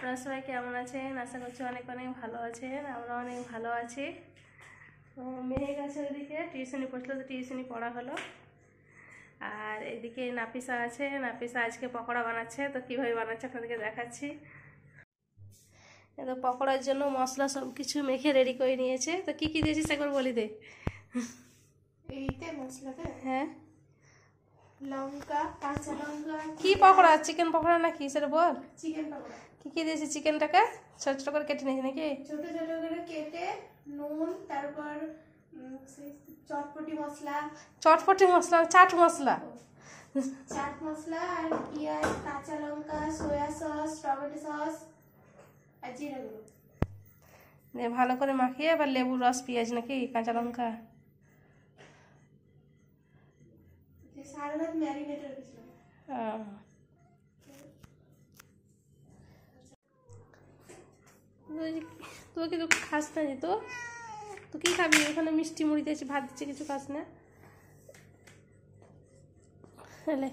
আপনারা সবাই কেমন আছেন? আশা করছি অনেক অনেক ভালো আছেন। আমরা অনেক ভালো আছি। তো মেয়ে গেছে ওইদিকে টিউশনি পড়ছিল, তো টিউশনি পড়া হলো। আর এদিকে নাফিসা আছে, নাফিসা আজকে পকোড়া বানাচ্ছে। তো কীভাবে বানাচ্ছে আপনাদেরকে দেখাচ্ছি। তো পকোড়ার জন্য মশলা সব কিছু মেখে রেডি করে নিয়েছে। তো কী কী দিয়েছিস একবার বলি দে। এইতে মশলাতে হ্যাঁ, লঙ্কা, কাঁচা লঙ্কা। কি পকোড়া? চিকেন পকোড়া নাকি সেটা বল। চিকেন পকোড়া। কী কী দিয়েছি? চিকেনটাকে ছোটো ছোটো করে কেটে নিয়েছি নাকি? ছোট ছোট করে কেটে নুন, তারপর চটপটি মশলা, চটপটি মশলা, চাট মশলা, চাট মশলা আর পেঁয়াজ, কাঁচা লঙ্কা, সয়া সস, টমেটো সস আর জিরা গুঁড়ো দিয়ে ভালো করে মাখিয়ে আবার লেবুর রস, পেঁয়াজ নাকি কাঁচা লঙ্কা সারা রাত ম্যারিনেট রেখেছিলাম। তুই কিন্তু খাস না যে, তো তুই কি খাবি? ওখানে মিষ্টি মুড়ি দিয়েছি, ভাত দিচ্ছে, কিছু খাস না? হলে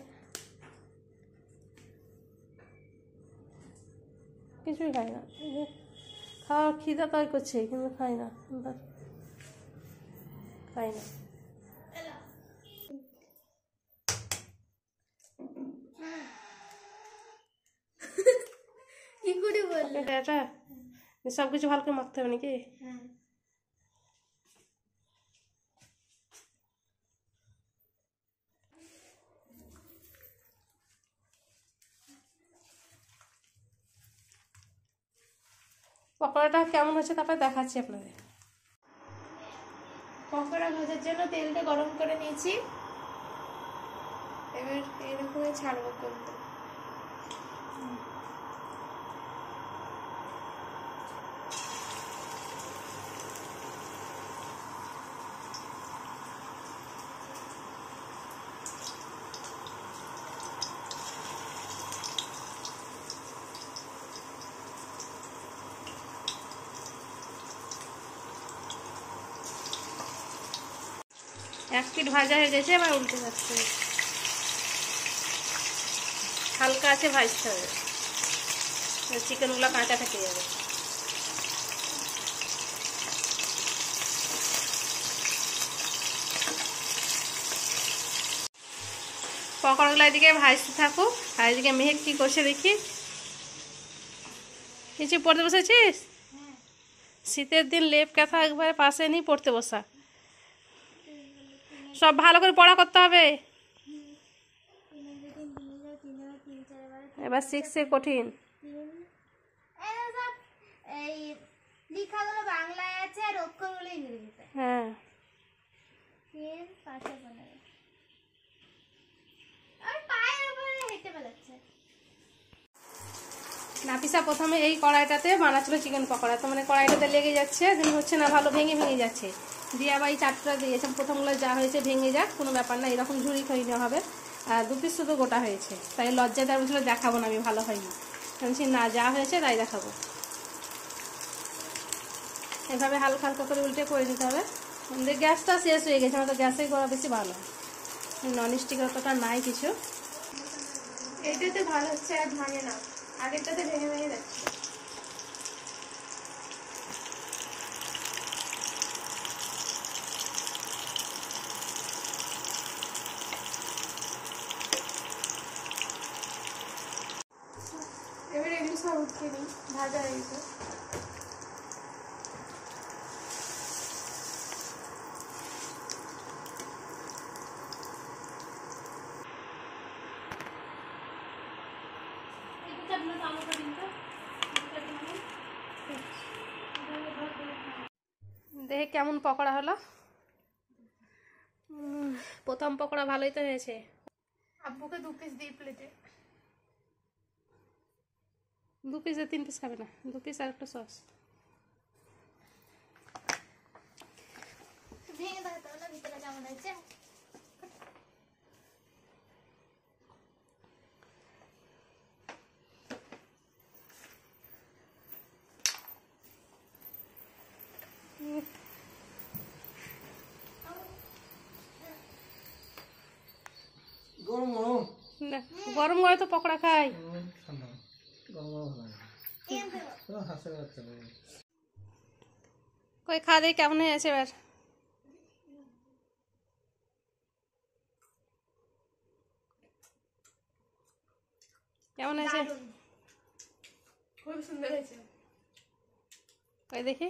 কিছুই খাই না। খাওয়ার খিদা তাই করছে কিন্তু খাই না, খাই না। কি করে বললে? এটা সব কিছু ভালো করে মাখতে হবে নাকি? হ্যাঁ। পকোড়াটা কেমন হচ্ছে তারপরে দেখাচ্ছি আপনাদের। পকোড়া ভাজার জন্য তেলটা গরম করে নিয়েছি। এবার এরকম ছাড়বো করতে। এক পিঠ ভাজা হয়ে গেছে, এবার উল্টে যাচ্ছে। হালকা আছে ভাজতে হবে, চিকেনগুলো কাঁচা থেকে যাবে। পকোড়াগুলো এদিকে ভাজতে থাকুক, আর এদিকে মেহেক কি করছে দেখি। কিছু পড়তে বসেছিস? শীতের দিন লেপ কাঁথা একবারে পাশে নিয়ে পড়তে বসা। সব ভালো করে পড়া করতে হবে। এবার 6 কঠিন। এই লেখাগুলো বাংলায় আছে আর অক্ষরগুলো ইংরেজিতে। হ্যাঁ, 3 5 15 আর পায়ের উপরে হেঁটে বেড়াচ্ছে। নাফিসা প্রথমে এই কড়াইটাতে বানাচ্ছিল চিকেন পকোড়া। তো মানে কড়াইটাতে লেগে যাচ্ছে, দিন হচ্ছে না ভালো, ভেঙে ভেঙে যাচ্ছে। দিয়ে আবার এই চারটা দিয়েছে। প্রথমগুলো যা হয়েছে ভেঙে যাক, কোনো ব্যাপার না, এরকম ঝুড়ি খাই নেওয়া হবে। আর 2 পিস শুধু গোটা হয়েছে, তাই লজ্জায় তার বলছিল দেখাবো না আমি, ভালো হয়নি। বলছি না, যা হয়েছে তাই দেখাবো। এভাবে হালকা হালকা করে উল্টে করে দিতে হবে। গ্যাসটা শেষ হয়ে গেছে, আমাদের গ্যাসে করা বেশি ভালো, ননস্টিক অতটা নাই কিছু। এটাতে ভালো হচ্ছে, আর ভাঙে না, আগেরটাতে ভেঙে ভেঙে যাচ্ছে। এবার এগুলো সব উঠিয়ে নিই, ভাজা হয়ে গেছে। দেখে কেমন পকোড়া হলো। প্রথম পকোড়া ভালোই তো হয়েছে। আব্বুকে 2 পিস দিই প্লেটে। 2 পিস 3 পিস খাবে না, 2 পিস আর একটা সস। ভেঙে দাও না, ভিতরে কেমন হয়েছে। গরম গরম তো পকোড়া খাই। কই খাওয়া দিয়ে কেমন হয়ে আছে এবার? কেমন হয়েছে? খুব সুন্দর হয়েছে। কই দেখি।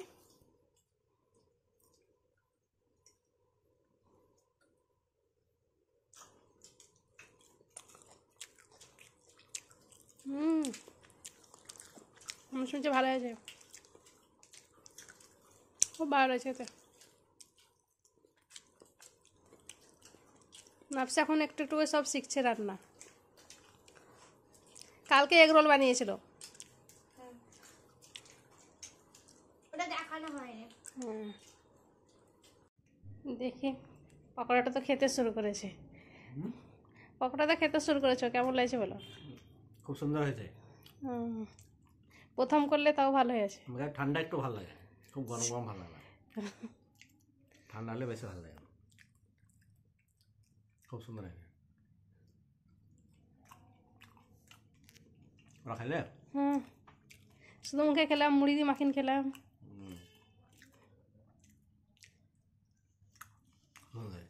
আমি শুনছি ভালো হয়েছে, খুব ভালো হয়েছে এতে। নাফসা এখন একটু একটু করে সব শিখছে রান্না। কালকে এগ রোল বানিয়েছিল। ওটা দেখানো হয়নি। দেখি পকোড়াটা তো খেতে শুরু করেছে। পকোড়াটা খেতে শুরু করেছো, কেমন লাগছে বলো? খুব সুন্দর হয়েছে। প্রথম করলে তাও ভালো হয়েছে। ঠান্ডা একটু ভালো লাগে, খুব গরম গরম ভালো লাগে, ঠান্ডা হলে বেশি ভালো লাগে। খুব সুন্দর হয়েছে। ওরা খাইলে? শুধু মুখে খেলাম, মুড়ি দিয়ে মাখিন খেলাম। ভালো লাগে।